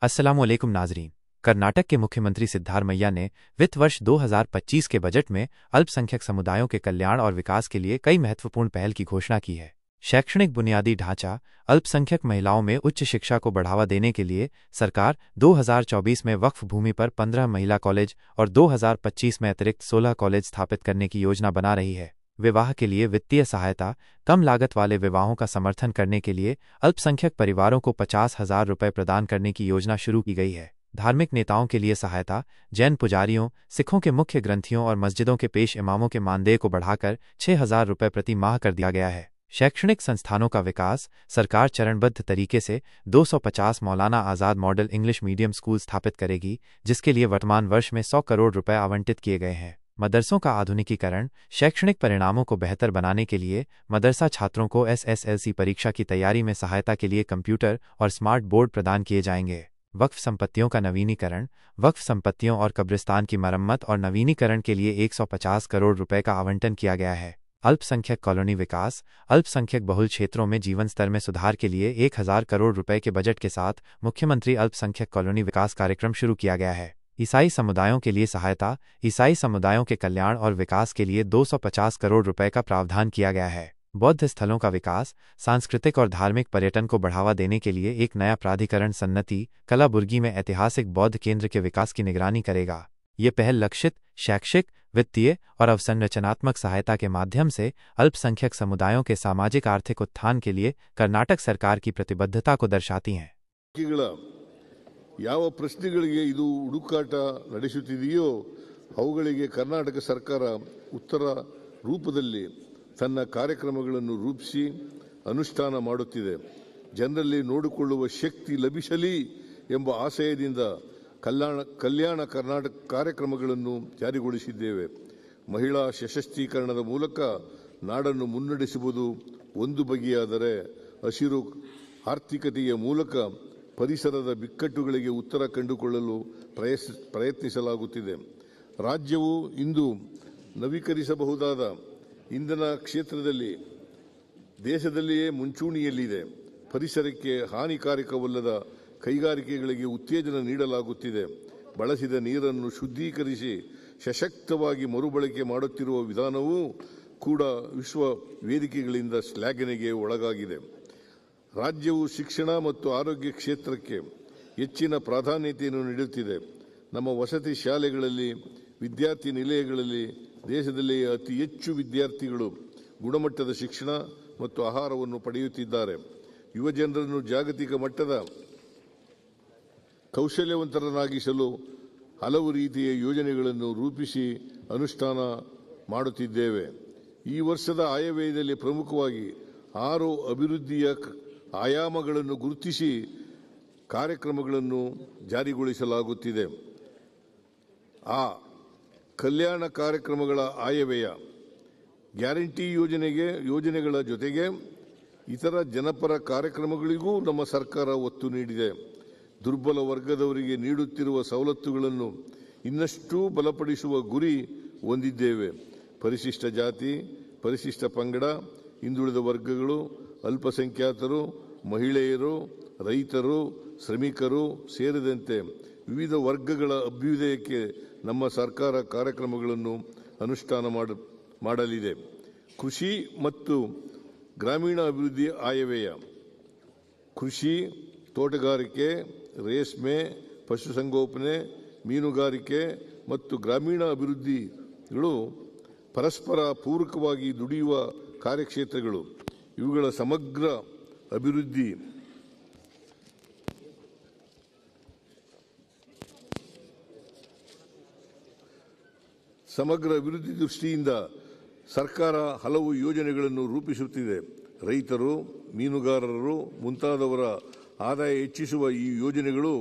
अस्सलामुअलैकुम नाजरीन। कर्नाटक के मुख्यमंत्री सिद्धारमैया ने वित्त वर्ष 2025 के बजट में अल्पसंख्यक समुदायों के कल्याण और विकास के लिए कई महत्वपूर्ण पहल की घोषणा की है। शैक्षणिक बुनियादी ढांचा, अल्पसंख्यक महिलाओं में उच्च शिक्षा को बढ़ावा देने के लिए सरकार 2024 में वक्फ भूमि पर 15 महिला कॉलेज और 2025 में अतिरिक्त 16 कॉलेज स्थापित करने की योजना बना रही है। विवाह के लिए वित्तीय सहायता, कम लागत वाले विवाहों का समर्थन करने के लिए अल्पसंख्यक परिवारों को 50,000 रुपये प्रदान करने की योजना शुरू की गई है। धार्मिक नेताओं के लिए सहायता, जैन पुजारियों, सिखों के मुख्य ग्रंथियों और मस्जिदों के पेश इमामों के मानदेय को बढ़ाकर 6,000 रुपये प्रति माह कर दिया गया है। शैक्षणिक संस्थानों का विकास, सरकार चरणबद्ध तरीके से 250 मौलाना आज़ाद मॉडल इंग्लिश मीडियम स्कूल स्थापित करेगी, जिसके लिए वर्तमान वर्ष में 100 करोड़ रुपये आवंटित किए गए हैं। मदरसों का आधुनिकीकरण, शैक्षणिक परिणामों को बेहतर बनाने के लिए मदरसा छात्रों को SSLC परीक्षा की तैयारी में सहायता के लिए कंप्यूटर और स्मार्ट बोर्ड प्रदान किए जाएंगे। वक्फ संपत्तियों का नवीनीकरण, वक्फ संपत्तियों और कब्रिस्तान की मरम्मत और नवीनीकरण के लिए 150 करोड़ रुपए का आवंटन किया गया है। अल्पसंख्यक कॉलोनी विकास, अल्पसंख्यक बहुल क्षेत्रों में जीवन स्तर में सुधार के लिए 1,000 करोड़ रुपए के बजट के साथ मुख्यमंत्री अल्पसंख्यक कॉलोनी विकास कार्यक्रम शुरू किया गया है। ईसाई समुदायों के लिए सहायता, ईसाई समुदायों के कल्याण और विकास के लिए 250 करोड़ रुपए का प्रावधान किया गया है। बौद्ध स्थलों का विकास, सांस्कृतिक और धार्मिक पर्यटन को बढ़ावा देने के लिए एक नया प्राधिकरण सन्नति कलाबुर्गी में ऐतिहासिक बौद्ध केंद्र के विकास की निगरानी करेगा। ये पहल लक्षित शैक्षिक, वित्तीय और अवसंरचनात्मक सहायता के माध्यम से अल्पसंख्यक समुदायों के सामाजिक आर्थिक उत्थान के लिए कर्नाटक सरकार की प्रतिबद्धता को दर्शाती हैं। ಯಾವ ಪ್ರಶ್ನೆಗಳಿಗೆ ಇದು ಹುಡುಕಾಟ ನಡೆಸುತ್ತಿದೆಯೋ ಅವುಗಳಿಗೆ ಕರ್ನಾಟಕ ಸರ್ಕಾರ ಉತ್ತರ ರೂಪದಲ್ಲಿ ತನ್ನ ಕಾರ್ಯಕ್ರಮಗಳನ್ನು ರೂಪಿಸಿ ಅನುಷ್ಠಾನ ಮಾಡುತ್ತಿದೆ. ಜನರಲ್ಲಿ ನೋಡಿಕೊಳ್ಳುವ ಶಕ್ತಿ ಲಭಿಸಲಿ ಎಂಬ ಆಶಯದಿಂದ ಕಲ್ಯಾಣ ಕರ್ನಾಟಕ ಕಾರ್ಯಕ್ರಮಗಳನ್ನು ಜಾರಿಗೊಳಿಸಿದ್ದೇವೆ. ಮಹಿಳಾ ಸಶಕ್ತೀಕರಣದ ಮೂಲಕ ನಾಡನ್ನು ಮುನ್ನಡೆಸುವುದು ಒಂದು ಬಗೆಯಾದರೆ, ಹಸಿರು ಆರ್ಥಿಕತೆಯ ಮೂಲಕ ಪರಿಸರದ ಬಿಕ್ಕಟ್ಟುಗಳಿಗೆ ಉತ್ತರ ಕಂಡುಕೊಳ್ಳಲು ಪ್ರಯತ್ನಿಸಲಾಗುತ್ತಿದೆ. ರಾಜ್ಯವು ಇಂದು ನವೀಕರಿಸಬಹುದಾದ ಇಂಧನ ಕ್ಷೇತ್ರದಲ್ಲಿ ದೇಶದಲ್ಲಿಯೇ ಮುಂಚೂಣಿಯಲ್ಲಿದೆ. ಪರಿಸರಕ್ಕೆ ಹಾನಿಕಾರಕವಲ್ಲದ ಕೈಗಾರಿಕೆಗಳಿಗೆ ಉತ್ತೇಜನ ನೀಡಲಾಗುತ್ತಿದೆ. ಬಳಸಿದ ನೀರನ್ನು ಶುದ್ಧೀಕರಿಸಿ ಸಶಕ್ತವಾಗಿ ಮರುಬಳಕೆ ಮಾಡುತ್ತಿರುವ ವಿಧಾನವೂ ಕೂಡ ವಿಶ್ವ ವೇದಿಕೆಗಳಿಂದ ಶ್ಲಾಘನೆಗೆ ಒಳಗಾಗಿದೆ. ರಾಜ್ಯವು ಶಿಕ್ಷಣ ಮತ್ತು ಆರೋಗ್ಯ ಕ್ಷೇತ್ರಕ್ಕೆ ಹೆಚ್ಚಿನ ಪ್ರಾಧಾನ್ಯತೆಯನ್ನು ನೀಡುತ್ತಿದೆ. ನಮ್ಮ ವಸತಿ ಶಾಲೆಗಳಲ್ಲಿ, ವಿದ್ಯಾರ್ಥಿ ನಿಲಯಗಳಲ್ಲಿ ದೇಶದಲ್ಲಿ ಅತಿ ಹೆಚ್ಚು ವಿದ್ಯಾರ್ಥಿಗಳು ಗುಣಮಟ್ಟದ ಶಿಕ್ಷಣ ಮತ್ತು ಆಹಾರವನ್ನು ಪಡೆಯುತ್ತಿದ್ದಾರೆ. ಯುವಜನರನ್ನು ಜಾಗತಿಕ ಮಟ್ಟದ ಕೌಶಲ್ಯವಂತರನ್ನಾಗಿಸಲು ಹಲವು ರೀತಿಯ ಯೋಜನೆಗಳನ್ನು ರೂಪಿಸಿ ಅನುಷ್ಠಾನ ಮಾಡುತ್ತಿದ್ದೇವೆ. ಈ ವರ್ಷದ ಆಯವ್ಯಯದಲ್ಲಿ ಪ್ರಮುಖವಾಗಿ 6 ಅಭಿವೃದ್ಧಿಯ ಆಯಾಮಗಳನ್ನು ಗುರುತಿಸಿ ಕಾರ್ಯಕ್ರಮಗಳನ್ನು ಜಾರಿಗೊಳಿಸಲಾಗುತ್ತಿದೆ. ಕಲ್ಯಾಣ ಕಾರ್ಯಕ್ರಮಗಳ ಆಯವ್ಯಯ ಗ್ಯಾರಂಟಿ ಯೋಜನೆಗಳ ಜೊತೆಗೆ ಇತರ ಜನಪರ ಕಾರ್ಯಕ್ರಮಗಳಿಗೂ ನಮ್ಮ ಸರ್ಕಾರ ಒತ್ತು ನೀಡಿದೆ. ದುರ್ಬಲ ವರ್ಗದವರಿಗೆ ನೀಡುತ್ತಿರುವ ಸವಲತ್ತುಗಳನ್ನು ಇನ್ನಷ್ಟು ಬಲಪಡಿಸುವ ಗುರಿ ಹೊಂದಿದ್ದೇವೆ. ಪರಿಶಿಷ್ಟ ಜಾತಿ, ಪರಿಶಿಷ್ಟ ಪಂಗಡ, ಹಿಂದುಳಿದ ವರ್ಗಗಳು, ಅಲ್ಪಸಂಖ್ಯಾತರು, ಮಹಿಳೆಯರು, ರೈತರು, ಶ್ರಮಿಕರು ಸೇರಿದಂತೆ ವಿವಿಧ ವರ್ಗಗಳ ಅಭ್ಯುದಯಕ್ಕೆ ನಮ್ಮ ಸರ್ಕಾರ ಕಾರ್ಯಕ್ರಮಗಳನ್ನು ಅನುಷ್ಠಾನ ಮಾಡಲಿದೆ. ಕೃಷಿ ಮತ್ತು ಗ್ರಾಮೀಣ ಅಭಿವೃದ್ಧಿ ಆಯವ್ಯಯ ಕೃಷಿ, ತೋಟಗಾರಿಕೆ, ರೇಷ್ಮೆ, ಪಶುಸಂಗೋಪನೆ, ಮೀನುಗಾರಿಕೆ ಮತ್ತು ಗ್ರಾಮೀಣ ಅಭಿವೃದ್ಧಿಗಳು ಪರಸ್ಪರ ಪೂರಕವಾಗಿ ದುಡಿಯುವ ಕಾರ್ಯಕ್ಷೇತ್ರಗಳು. ಇವುಗಳ ಸಮಗ್ರ ಅಭಿವೃದ್ಧಿ ದೃಷ್ಟಿಯಿಂದ ಸರ್ಕಾರ ಹಲವು ಯೋಜನೆಗಳನ್ನು ರೂಪಿಸುತ್ತಿದೆ. ರೈತರು, ಮೀನುಗಾರರು ಮುಂತಾದವರ ಆದಾಯ ಹೆಚ್ಚಿಸುವ ಈ ಯೋಜನೆಗಳು